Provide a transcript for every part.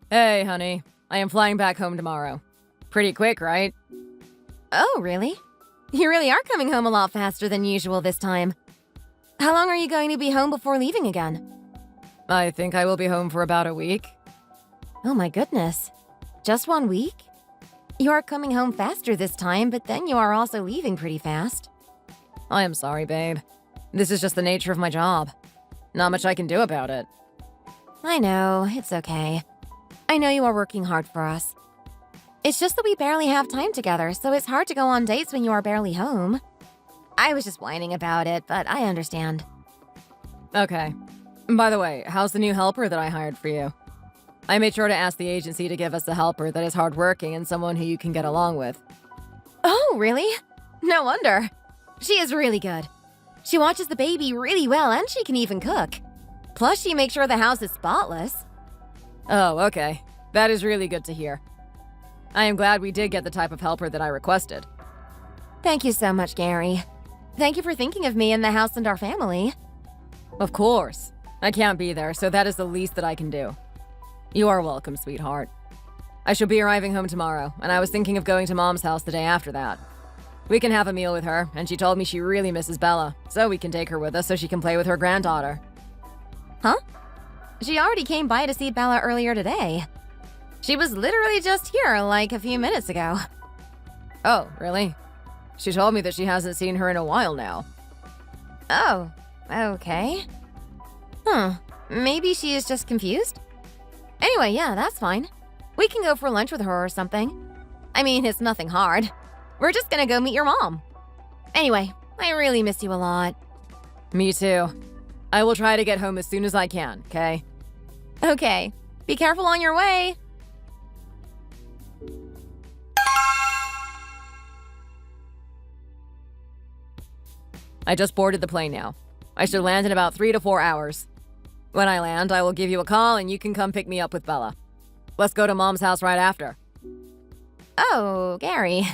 Hey, honey. I am flying back home tomorrow. Pretty quick, right? Oh, really? You really are coming home a lot faster than usual this time. How long are you going to be home before leaving again? I think I will be home for about a week. Oh my goodness. Just 1 week? You are coming home faster this time, but then you are also leaving pretty fast. I am sorry, babe. This is just the nature of my job. Not much I can do about it. I know, it's okay. I know you are working hard for us. It's just that we barely have time together, so it's hard to go on dates when you are barely home. I was just whining about it, but I understand. Okay. By the way, how's the new helper that I hired for you? I made sure to ask the agency to give us a helper that is hardworking and someone who you can get along with. Oh, really? No wonder. She is really good. She watches the baby really well and she can even cook. Plus, she makes sure the house is spotless. Oh, okay. That is really good to hear. I am glad we did get the type of helper that I requested. Thank you so much, Gary. Thank you for thinking of me and the house and our family. Of course. I can't be there, so that is the least that I can do. You are welcome, sweetheart. I shall be arriving home tomorrow, and I was thinking of going to Mom's house the day after that. We can have a meal with her, and she told me she really misses Bella, so we can take her with us so she can play with her granddaughter. Huh? She already came by to see Bella earlier today. She was literally just here like a few minutes ago. Oh, really? She told me that she hasn't seen her in a while now. Oh, okay. Maybe she is just confused? Anyway, yeah, that's fine. We can go for lunch with her or something. I mean, it's nothing hard. We're just gonna go meet your mom. Anyway, I really miss you a lot. Me too. I will try to get home as soon as I can, okay? Okay. Be careful on your way. I just boarded the plane now. I should land in about 3 to 4 hours. When I land, I will give you a call and you can come pick me up with Bella. Let's go to Mom's house right after. Oh, Gary.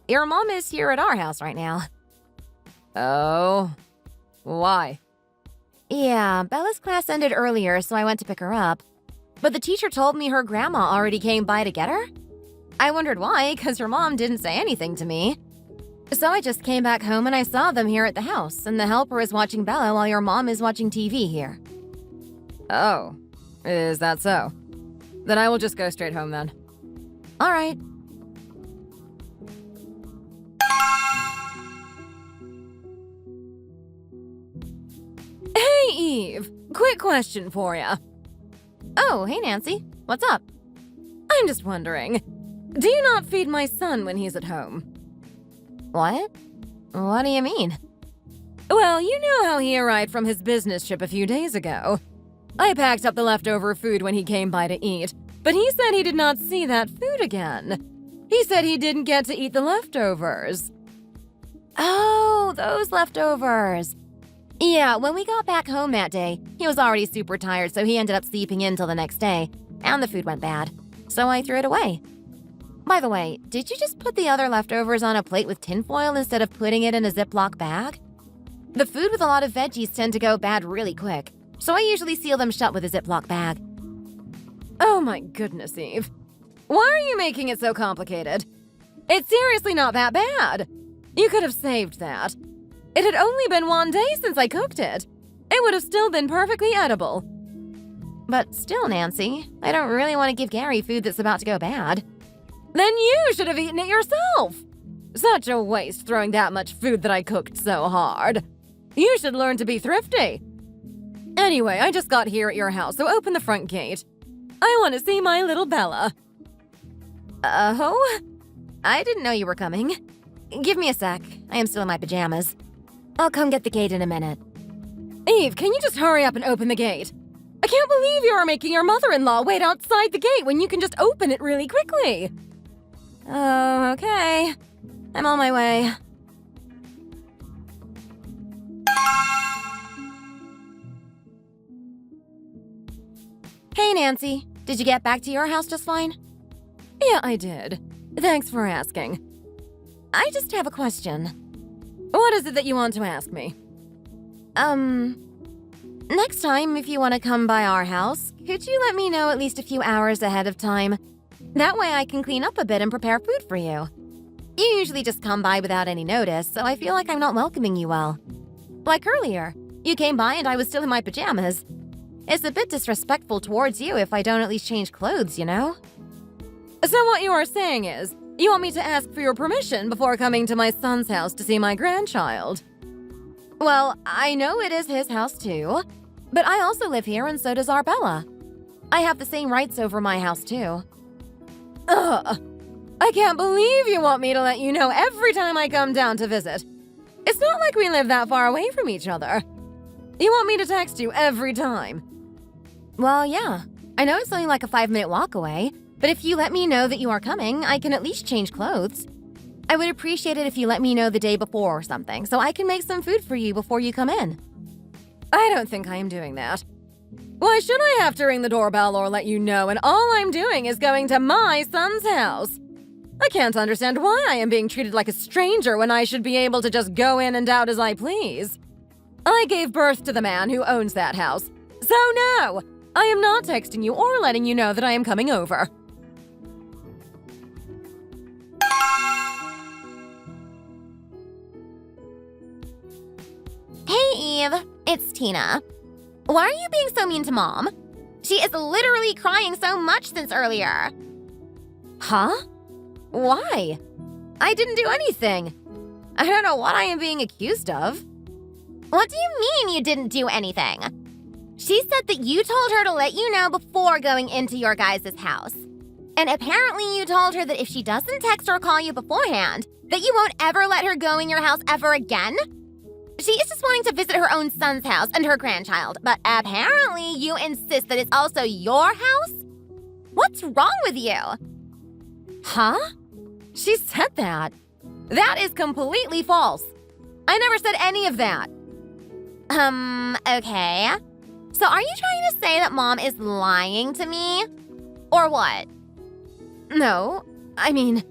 Your mom is here at our house right now. Oh? Why? Yeah, Bella's class ended earlier, so I went to pick her up. But the teacher told me her grandma already came by to get her. I wondered why, because her mom didn't say anything to me. So I just came back home and I saw them here at the house, and the helper is watching Bella while your mom is watching TV here. Oh, is that so? Then I will just go straight home then. All right. Hey, Eve. Quick question for you. Oh, hey, Nancy. What's up? I'm just wondering, do you not feed my son when he's at home? What? What do you mean? Well, you know how he arrived from his business trip a few days ago. I packed up the leftover food when he came by to eat, but he said he did not see that food again. He said he didn't get to eat the leftovers. Oh, those leftovers. Yeah, when we got back home that day, he was already super tired, so he ended up sleeping in till the next day, and the food went bad. So I threw it away. By the way, did you just put the other leftovers on a plate with tinfoil instead of putting it in a Ziploc bag? The food with a lot of veggies tend to go bad really quick, so I usually seal them shut with a Ziploc bag. Oh my goodness, Eve. Why are you making it so complicated? It's seriously not that bad. You could have saved that. It had only been 1 day since I cooked it. It would have still been perfectly edible. But still, Nancy, I don't really want to give Gary food that's about to go bad. Then you should have eaten it yourself. Such a waste throwing that much food that I cooked so hard. You should learn to be thrifty. Anyway, I just got here at your house, so open the front gate. I want to see my little Bella. Oh? I didn't know you were coming. Give me a sec. I am still in my pajamas. I'll come get the gate in a minute. Eve, can you just hurry up and open the gate? I can't believe you are making your mother-in-law wait outside the gate when you can just open it really quickly. Oh, okay. I'm on my way. Hey, Nancy. Did you get back to your house just fine? Yeah, I did. Thanks for asking. I just have a question. What is it that you want to ask me? Next time, if you want to come by our house, could you let me know at least a few hours ahead of time? That way I can clean up a bit and prepare food for you. You usually just come by without any notice, so I feel like I'm not welcoming you well. Like earlier, you came by and I was still in my pajamas. It's a bit disrespectful towards you if I don't at least change clothes, you know? So what you are saying is, you want me to ask for your permission before coming to my son's house to see my grandchild? Well, I know it is his house too, but I also live here and so does Arbella. I have the same rights over my house too. Ugh. I can't believe you want me to let you know every time I come down to visit. It's not like we live that far away from each other. You want me to text you every time? Well, yeah. I know it's only like a 5-minute walk away, but if you let me know that you are coming, I can at least change clothes. I would appreciate it if you let me know the day before or something, so I can make some food for you before you come in. I don't think I am doing that. Why should I have to ring the doorbell or let you know when all I'm doing is going to my son's house? I can't understand why I am being treated like a stranger when I should be able to just go in and out as I please. I gave birth to the man who owns that house, so no! I am not texting you or letting you know that I am coming over. Hey, Eve. It's Tina. Why are you being so mean to Mom? She is literally crying so much since earlier. Huh? Why? I didn't do anything. I don't know what I am being accused of. What do you mean you didn't do anything? She said that you told her to let you know before going into your guys' house. And apparently you told her that if she doesn't text or call you beforehand, that you won't ever let her go in your house ever again? She is just wanting to visit her own son's house and her grandchild, but apparently you insist that it's also your house? What's wrong with you? Huh? She said that. That is completely false. I never said any of that. Okay. So are you trying to say that Mom is lying to me? Or what? No, I mean,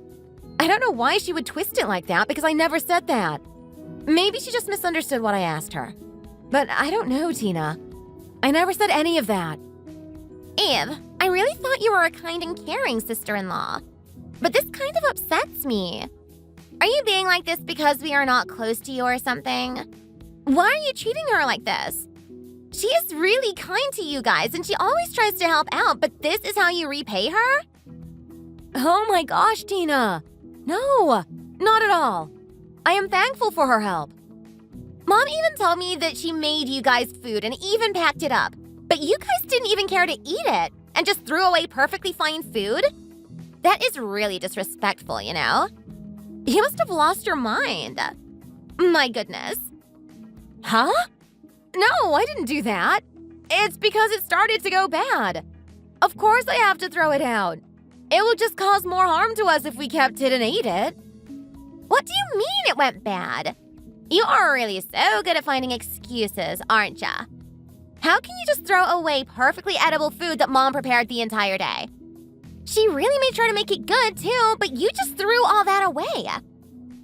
I don't know why she would twist it like that because I never said that. Maybe she just misunderstood what I asked her. But I don't know, Tina. I never said any of that. Eve, I really thought you were a kind and caring sister-in-law. But this kind of upsets me. Are you being like this because we are not close to you or something? Why are you treating her like this? She is really kind to you guys and she always tries to help out, but this is how you repay her? Oh my gosh, Tina. No, not at all. I am thankful for her help. Mom even told me that she made you guys food and even packed it up. But you guys didn't even care to eat it and just threw away perfectly fine food? That is really disrespectful, you know? You must have lost your mind. My goodness. Huh? No, I didn't do that. It's because it started to go bad. Of course I have to throw it out. It will just cause more harm to us if we kept it and ate it. What do you mean it went bad? You are really so good at finding excuses, aren't ya? How can you just throw away perfectly edible food that Mom prepared the entire day? She really made sure to make it good too, but you just threw all that away.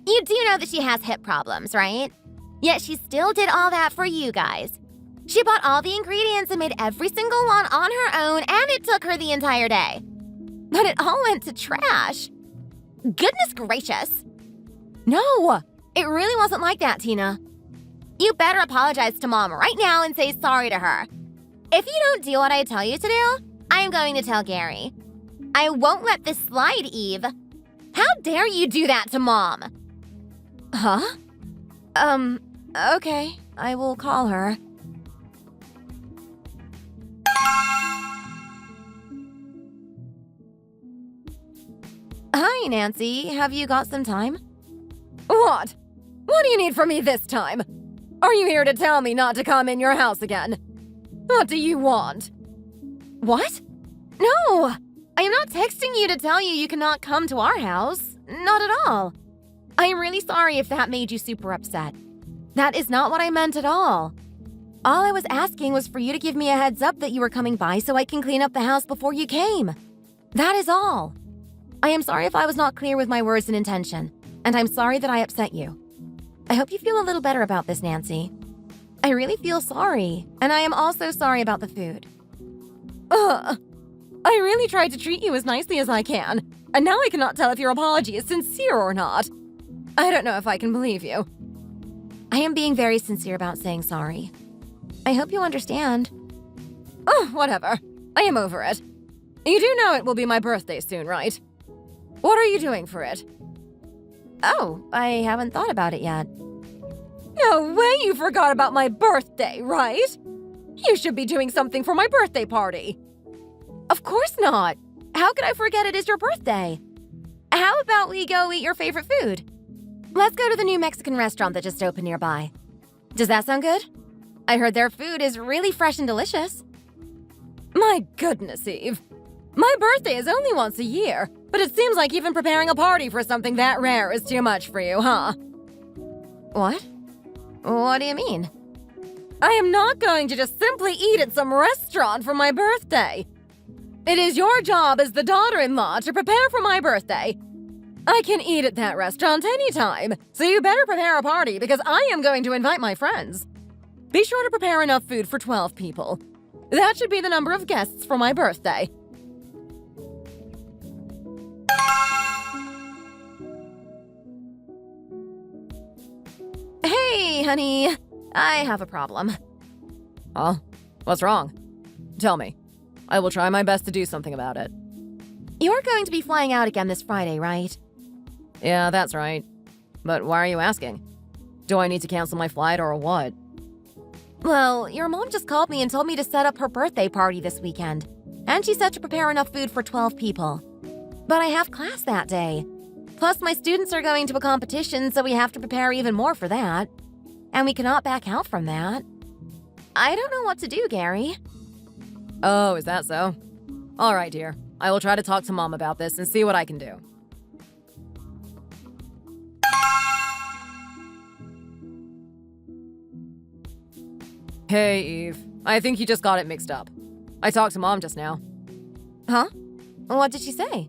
You do know that she has hip problems, right? Yet she still did all that for you guys. She bought all the ingredients and made every single one on her own, and it took her the entire day. But it all went to trash. Goodness gracious. No, it really wasn't like that, Tina. You better apologize to Mom right now and say sorry to her. If you don't do what I tell you to do, I am going to tell Gary. I won't let this slide, Eve. How dare you do that to Mom? Huh? Okay, I will call her. Hi, Nancy. Have you got some time? What? What do you need from me this time? Are you here to tell me not to come in your house again? What do you want? What? No! I am not texting you to tell you cannot come to our house. Not at all. I am really sorry if that made you super upset. That is not what I meant at all. All I was asking was for you to give me a heads up that you were coming by so I can clean up the house before you came. That is all. I am sorry if I was not clear with my words and intention, and I'm sorry that I upset you. I hope you feel a little better about this, Nancy. I really feel sorry, and I am also sorry about the food. Ugh. I really tried to treat you as nicely as I can, and now I cannot tell if your apology is sincere or not. I don't know if I can believe you. I am being very sincere about saying sorry. I hope you understand. Oh, whatever. I am over it. You do know it will be my birthday soon, right? What are you doing for it? Oh, I haven't thought about it yet. No way you forgot about my birthday, right? You should be doing something for my birthday party. Of course not. How could I forget it is your birthday? How about we go eat your favorite food? Let's go to the new Mexican restaurant that just opened nearby. Does that sound good? I heard their food is really fresh and delicious. My goodness, Eve. My birthday is only once a year, but it seems like even preparing a party for something that rare is too much for you, huh? What? What do you mean? I am not going to just simply eat at some restaurant for my birthday. It is your job as the daughter-in-law to prepare for my birthday. I can eat at that restaurant anytime, so you better prepare a party because I am going to invite my friends. Be sure to prepare enough food for 12 people. That should be the number of guests for my birthday. Hey, honey. I have a problem. Huh? What's wrong? Tell me. I will try my best to do something about it. You're going to be flying out again this Friday, right? Yeah, that's right. But why are you asking? Do I need to cancel my flight or what? Well, your mom just called me and told me to set up her birthday party this weekend. And she said to prepare enough food for 12 people. But I have class that day. Plus, my students are going to a competition, so we have to prepare even more for that. And we cannot back out from that. I don't know what to do, Gary. Oh, is that so? All right, dear. I will try to talk to Mom about this and see what I can do. Hey, Eve. I think you just got it mixed up. I talked to Mom just now. Huh? What did she say?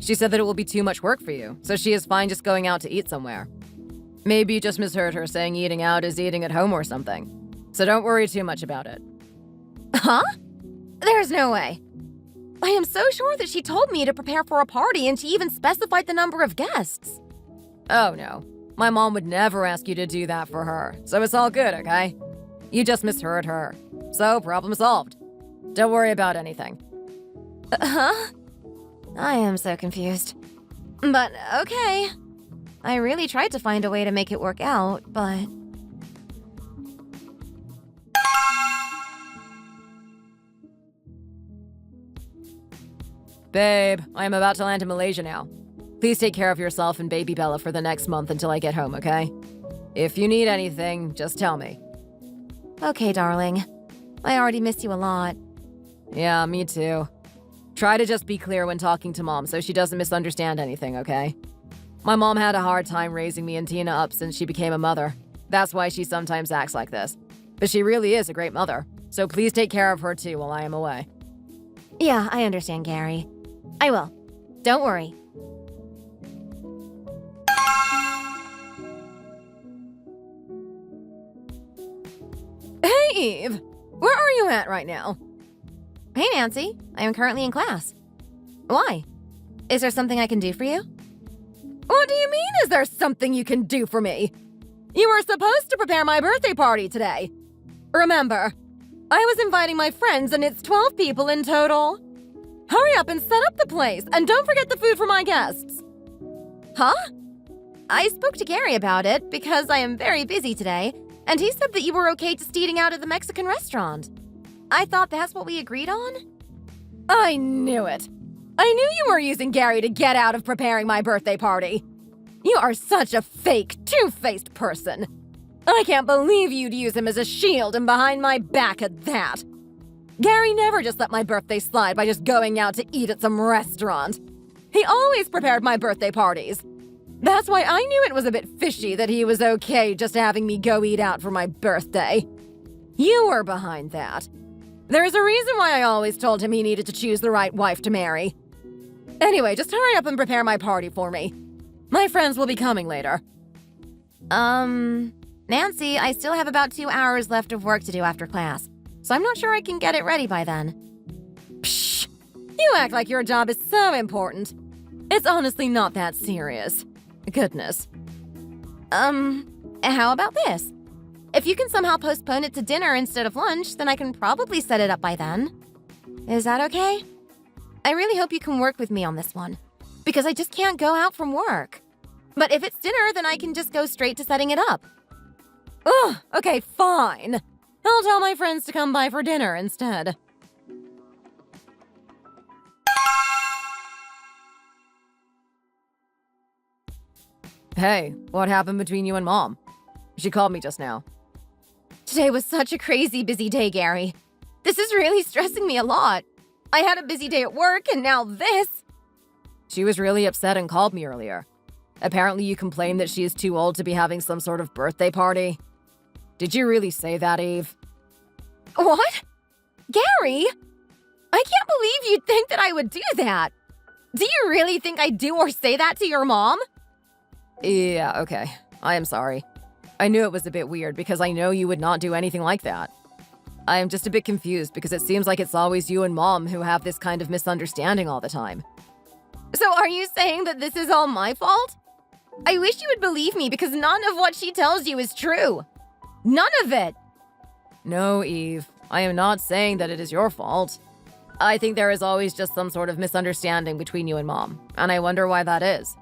She said that it will be too much work for you, so she is fine just going out to eat somewhere. Maybe you just misheard her saying eating out is eating at home or something. So don't worry too much about it. Huh? There's no way. I am so sure that she told me to prepare for a party and she even specified the number of guests. Oh, no. My mom would never ask you to do that for her, so it's all good, okay? You just misheard her. So, problem solved. Don't worry about anything. Huh? I am so confused. But okay. I really tried to find a way to make it work out, but... Babe, I am about to land in Malaysia now. Please take care of yourself and baby Bella for the next month until I get home, okay? If you need anything, just tell me. Okay, darling. I already miss you a lot. Yeah, me too. Try to just be clear when talking to Mom so she doesn't misunderstand anything, okay? My mom had a hard time raising me and Tina up since she became a mother. That's why she sometimes acts like this. But she really is a great mother, so please take care of her too while I am away. Yeah, I understand, Gary. I will. Don't worry. Hey, Eve! Where are you at right now? Hey, Nancy. I am currently in class. Why? Is there something I can do for you? What do you mean, is there something you can do for me? You were supposed to prepare my birthday party today. Remember, I was inviting my friends and it's 12 people in total. Hurry up and set up the place, and don't forget the food for my guests. Huh? I spoke to Gary about it because I am very busy today, and he said that you were okay just eating out at the Mexican restaurant. I thought that's what we agreed on? I knew it. I knew you were using Gary to get out of preparing my birthday party. You are such a fake, two-faced person. I can't believe you'd use him as a shield and behind my back at that. Gary never just let my birthday slide by just going out to eat at some restaurant. He always prepared my birthday parties. That's why I knew it was a bit fishy that he was okay just having me go eat out for my birthday. You were behind that. There's a reason why I always told him he needed to choose the right wife to marry. Anyway, just hurry up and prepare my party for me. My friends will be coming later. Nancy, I still have about 2 hours left of work to do after class, so I'm not sure I can get it ready by then. Psh! You act like your job is so important. It's honestly not that serious. Goodness. How about this? If you can somehow postpone it to dinner instead of lunch, then I can probably set it up by then. Is that okay? I really hope you can work with me on this one, because I just can't go out from work. But if it's dinner, then I can just go straight to setting it up. Ugh, okay, fine. I'll tell my friends to come by for dinner instead. Hey, what happened between you and Mom? She called me just now. Today was such a crazy busy day, Gary. This is really stressing me a lot. I had a busy day at work, and now this. She was really upset and called me earlier. Apparently you complained that she is too old to be having some sort of birthday party. Did you really say that, Eve? What? Gary? I can't believe you'd think that I would do that. Do you really think I'd do or say that to your mom? Yeah, okay. I am sorry. I knew it was a bit weird because I know you would not do anything like that. I am just a bit confused because it seems like it's always you and Mom who have this kind of misunderstanding all the time. So are you saying that this is all my fault? I wish you would believe me because none of what she tells you is true. None of it. No, Eve. I am not saying that it is your fault. I think there is always just some sort of misunderstanding between you and Mom, and I wonder why that is.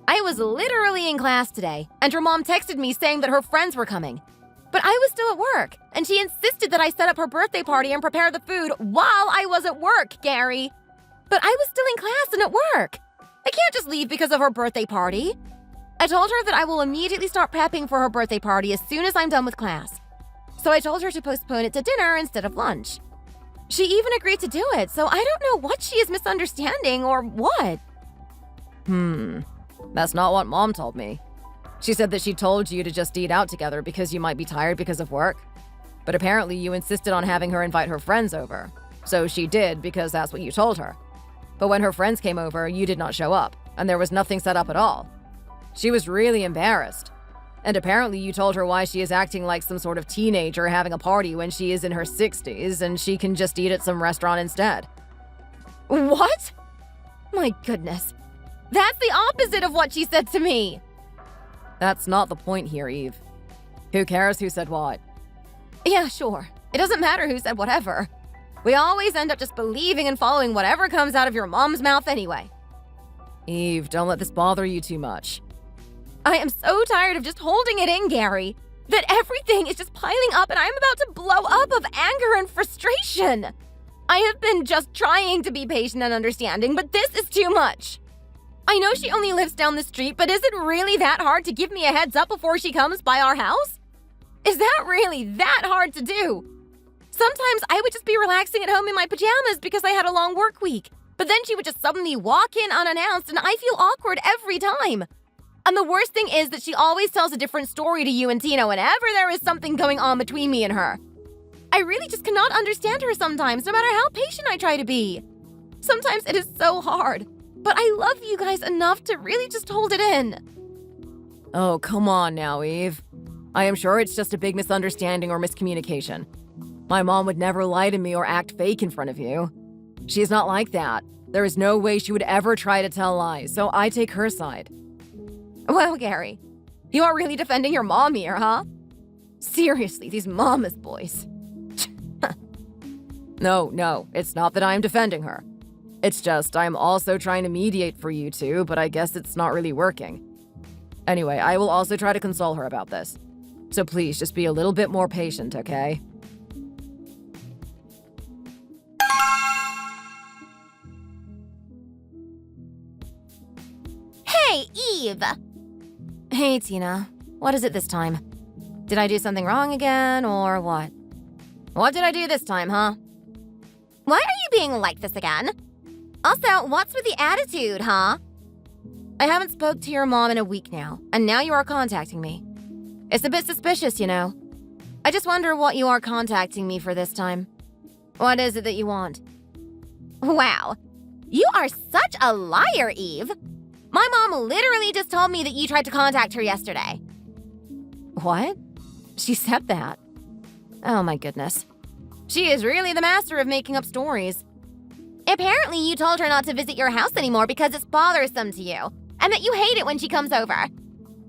I was literally in class today, and her mom texted me saying that her friends were coming. But I was still at work, and she insisted that I set up her birthday party and prepare the food while I was at work, Gary. But I was still in class and at work. I can't just leave because of her birthday party. I told her that I will immediately start prepping for her birthday party as soon as I'm done with class. So I told her to postpone it to dinner instead of lunch. She even agreed to do it, so I don't know what she is misunderstanding or what. That's not what Mom told me. She said that she told you to just eat out together because you might be tired because of work. But apparently you insisted on having her invite her friends over. So she did because that's what you told her. But when her friends came over, you did not show up, and there was nothing set up at all. She was really embarrassed. And apparently you told her why she is acting like some sort of teenager having a party when she is in her 60s and she can just eat at some restaurant instead. What? My goodness. That's the opposite of what she said to me. That's not the point here, Eve. Who cares who said what? Yeah, sure. It doesn't matter who said whatever. We always end up just believing and following whatever comes out of your mom's mouth anyway. Eve, don't let this bother you too much. I am so tired of just holding it in, Gary. That everything is just piling up and I'm about to blow up of anger and frustration. I have been just trying to be patient and understanding, but this is too much. I know she only lives down the street, but is it really that hard to give me a heads up before she comes by our house? Is that really that hard to do? Sometimes I would just be relaxing at home in my pajamas because I had a long work week, but then she would just suddenly walk in unannounced and I feel awkward every time. And the worst thing is that she always tells a different story to you and Tina whenever there is something going on between me and her. I really just cannot understand her sometimes, no matter how patient I try to be. Sometimes it is so hard, but I love you guys enough to really just hold it in. Oh, come on now, Eve. I am sure it's just a big misunderstanding or miscommunication. My mom would never lie to me or act fake in front of you. She's not like that. There is no way she would ever try to tell lies, so I take her side. Well, Gary, you are really defending your mom here, huh? Seriously, these mama's boys. No, it's not that I am defending her. It's just I'm also trying to mediate for you two, but I guess it's not really working. Anyway, I will also try to console her about this. So please, just be a little bit more patient, okay? Hey, Eve! Hey, Tina. What is it this time? Did I do something wrong again, or what? What did I do this time, huh? Why are you being like this again? Also, what's with the attitude, huh? I haven't spoke to your mom in a week now, and now you are contacting me. It's a bit suspicious, you know. I just wonder what you are contacting me for this time. What is it that you want? Wow. You are such a liar, Eve. My mom literally just told me that you tried to contact her yesterday. What? She said that? Oh my goodness. She is really the master of making up stories. Apparently you told her not to visit your house anymore because it's bothersome to you, and that you hate it when she comes over.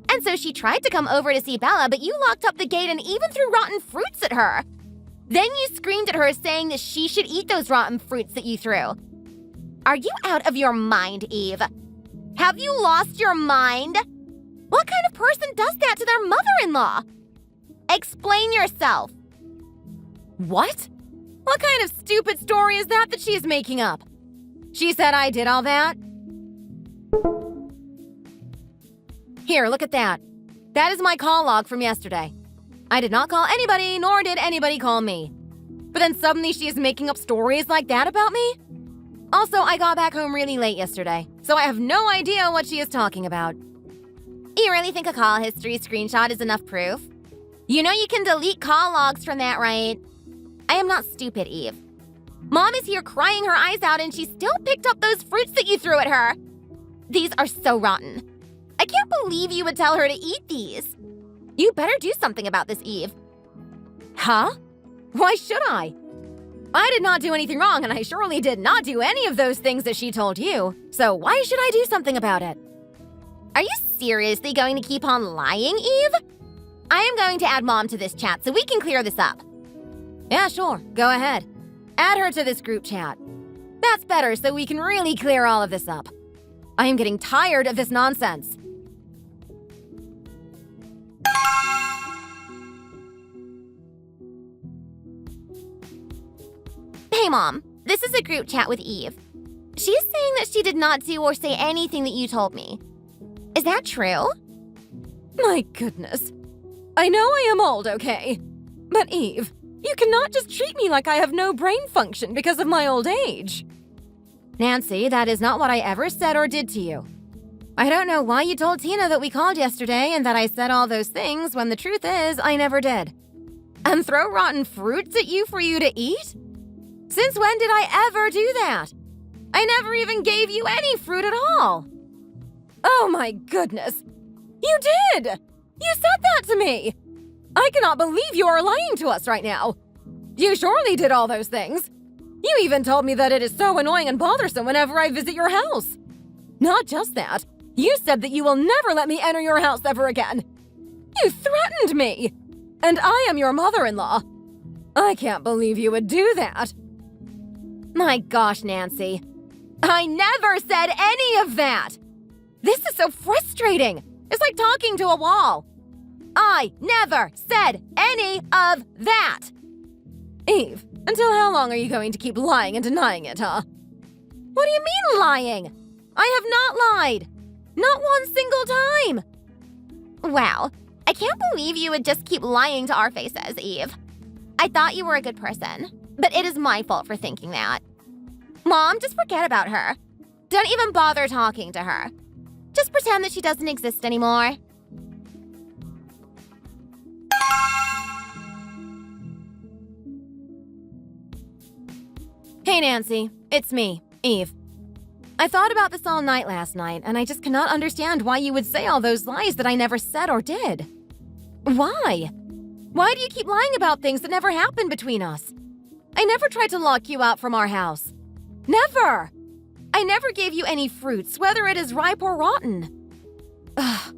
And so she tried to come over to see Bella, but you locked up the gate and even threw rotten fruits at her. Then you screamed at her saying that she should eat those rotten fruits that you threw. Are you out of your mind, Eve? Have you lost your mind? What kind of person does that to their mother-in-law? Explain yourself. What? What kind of stupid story is that she is making up? She said I did all that? Here, look at that. That is my call log from yesterday. I did not call anybody, nor did anybody call me. But then suddenly she is making up stories like that about me? Also, I got back home really late yesterday, so I have no idea what she is talking about. You really think a call history screenshot is enough proof? You know you can delete call logs from that, right? I am not stupid, Eve. Mom is here crying her eyes out and she still picked up those fruits that you threw at her. These are so rotten. I can't believe you would tell her to eat these. You better do something about this, Eve. Huh? Why should I? I did not do anything wrong, and I surely did not do any of those things that she told you. So why should I do something about it? Are you seriously going to keep on lying, Eve? I am going to add Mom to this chat so we can clear this up. Yeah, sure. Go ahead. Add her to this group chat. That's better, so we can really clear all of this up. I am getting tired of this nonsense. Hey, Mom. This is a group chat with Eve. She's saying that she did not do or say anything that you told me. Is that true? My goodness. I know I am old, okay? But Eve, you cannot just treat me like I have no brain function because of my old age. Nancy, that is not what I ever said or did to you. I don't know why you told Tina that we called yesterday and that I said all those things when the truth is I never did. And throw rotten fruits at you for you to eat? Since when did I ever do that? I never even gave you any fruit at all. Oh my goodness. You did! You said that to me! I cannot believe you are lying to us right now. You surely did all those things. You even told me that it is so annoying and bothersome whenever I visit your house. Not just that, you said that you will never let me enter your house ever again. You threatened me! And I am your mother-in-law. I can't believe you would do that. My gosh, Nancy. I never said any of that! This is so frustrating! It's like talking to a wall. I never said any of that! Eve, until how long are you going to keep lying and denying it, huh? What do you mean lying? I have not lied. Not one single time. Wow. I can't believe you would just keep lying to our faces, Eve. I thought you were a good person, but it is my fault for thinking that. Mom, just forget about her. Don't even bother talking to her. Just pretend that she doesn't exist anymore. Hey, Nancy. It's me, Eve. I thought about this all night last night, and I just cannot understand why you would say all those lies that I never said or did. Why? Why do you keep lying about things that never happened between us? I never tried to lock you out from our house. Never! I never gave you any fruits, whether it is ripe or rotten. Ugh.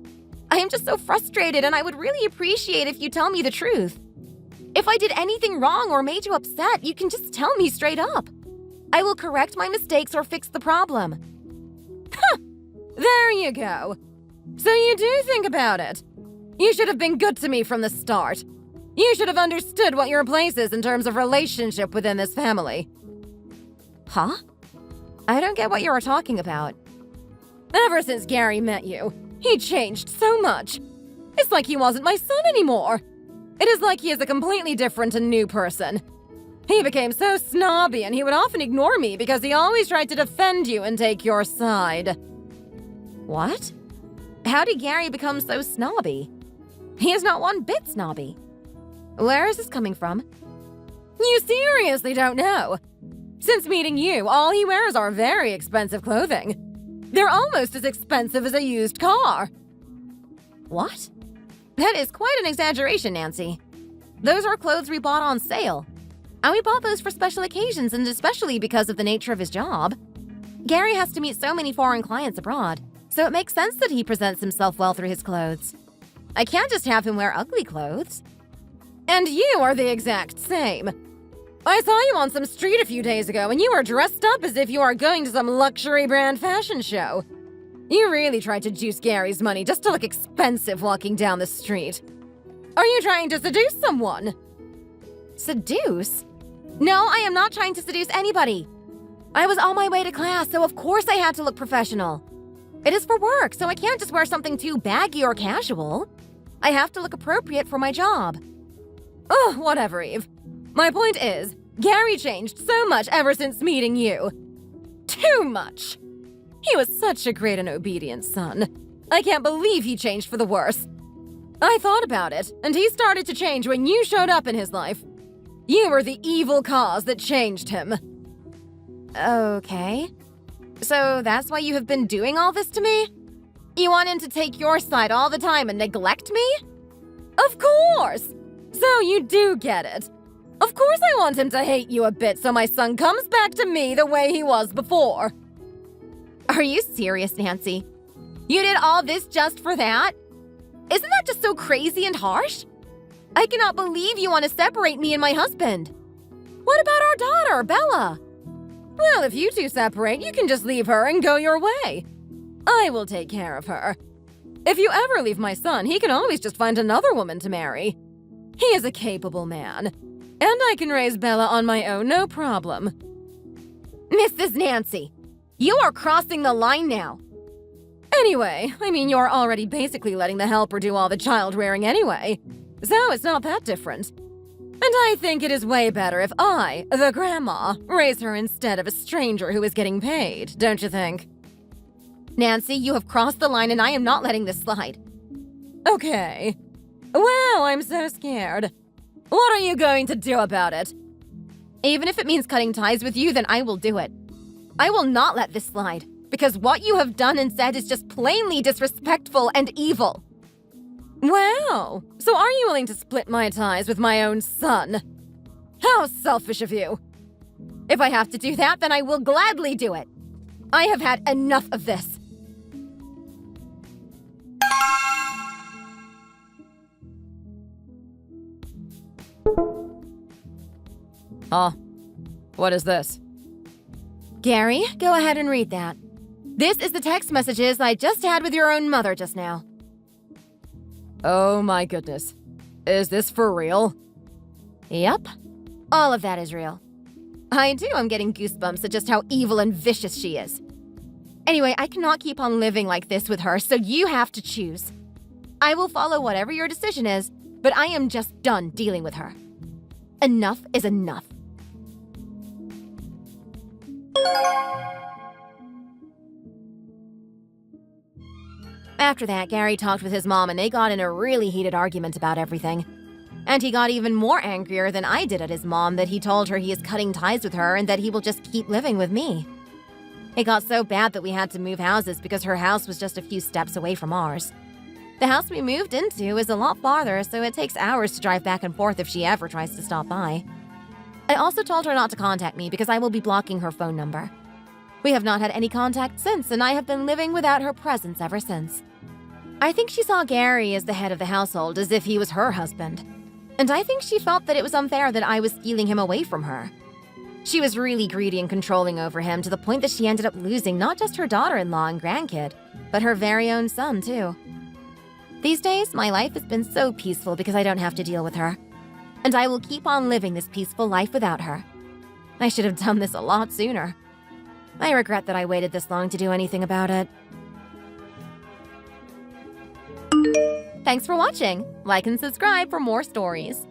I am just so frustrated, and I would really appreciate if you tell me the truth. If I did anything wrong or made you upset, you can just tell me straight up. I will correct my mistakes or fix the problem. Huh! There you go. So you do think about it. You should have been good to me from the start. You should have understood what your place is in terms of relationship within this family. Huh? I don't get what you are talking about. Ever since Gary met you, he changed so much. It's like he wasn't my son anymore. It is like he is a completely different and new person. He became so snobby and he would often ignore me because he always tried to defend you and take your side. What? How did Gary become so snobby? He is not one bit snobby. Where is this coming from? You seriously don't know? Since meeting you, all he wears are very expensive clothing. They're almost as expensive as a used car. What? That is quite an exaggeration, Nancy. Those are clothes we bought on sale. And we bought those for special occasions, and especially because of the nature of his job. Gary has to meet so many foreign clients abroad, so it makes sense that he presents himself well through his clothes. I can't just have him wear ugly clothes. And you are the exact same. I saw you on some street a few days ago, and you were dressed up as if you are going to some luxury brand fashion show. You really tried to juice Gary's money just to look expensive walking down the street. Are you trying to seduce someone? Seduce? No, I am not trying to seduce anybody. I was on my way to class, so of course I had to look professional. It is for work, so I can't just wear something too baggy or casual. I have to look appropriate for my job. Oh, whatever, Eve. My point is, Gary changed so much ever since meeting you. Too much. He was such a great and obedient son. I can't believe he changed for the worse. I thought about it, and he started to change when you showed up in his life. You were the evil cause that changed him. Okay. So that's why you have been doing all this to me? You want him to take your side all the time and neglect me? Of course! So you do get it. Of course I want him to hate you a bit so my son comes back to me the way he was before. Are you serious, Nancy? You did all this just for that? Isn't that just so crazy and harsh? I cannot believe you want to separate me and my husband. What about our daughter, Bella? Well, if you two separate, you can just leave her and go your way. I will take care of her. If you ever leave my son, he can always just find another woman to marry. He is a capable man, and I can raise Bella on my own, no problem. Mrs. Nancy, you are crossing the line now. Anyway, I mean, you're already basically letting the helper do all the child-rearing anyway, so it's not that different. And I think it is way better if I, the grandma, raise her instead of a stranger who is getting paid, don't you think? Nancy, you have crossed the line and I am not letting this slide. Okay. Well, I'm so scared. What are you going to do about it? Even if it means cutting ties with you, then I will do it. I will not let this slide, because what you have done and said is just plainly disrespectful and evil. Wow, so are you willing to split my ties with my own son? How selfish of you. If I have to do that, then I will gladly do it. I have had enough of this. What is this? Gary, go ahead and read that. This is the text messages I just had with your own mother just now. Oh my goodness. Is this for real? Yep. All of that is real. I too am getting goosebumps at just how evil and vicious she is. Anyway, I cannot keep on living like this with her, so you have to choose. I will follow whatever your decision is, but I am just done dealing with her. Enough is enough. After that, Gary talked with his mom and they got in a really heated argument about everything. And he got even more angrier than I did at his mom that he told her he is cutting ties with her and that he will just keep living with me. It got so bad that we had to move houses because her house was just a few steps away from ours. The house we moved into is a lot farther, so it takes hours to drive back and forth if she ever tries to stop by. I also told her not to contact me because I will be blocking her phone number. We have not had any contact since, and I have been living without her presence ever since. I think she saw Gary as the head of the household, as if he was her husband. And I think she felt that it was unfair that I was stealing him away from her. She was really greedy and controlling over him to the point that she ended up losing not just her daughter-in-law and grandkid, but her very own son, too. These days, my life has been so peaceful because I don't have to deal with her. And I will keep on living this peaceful life without her. I should have done this a lot sooner. I regret that I waited this long to do anything about it. Thanks for watching. Like and subscribe for more stories.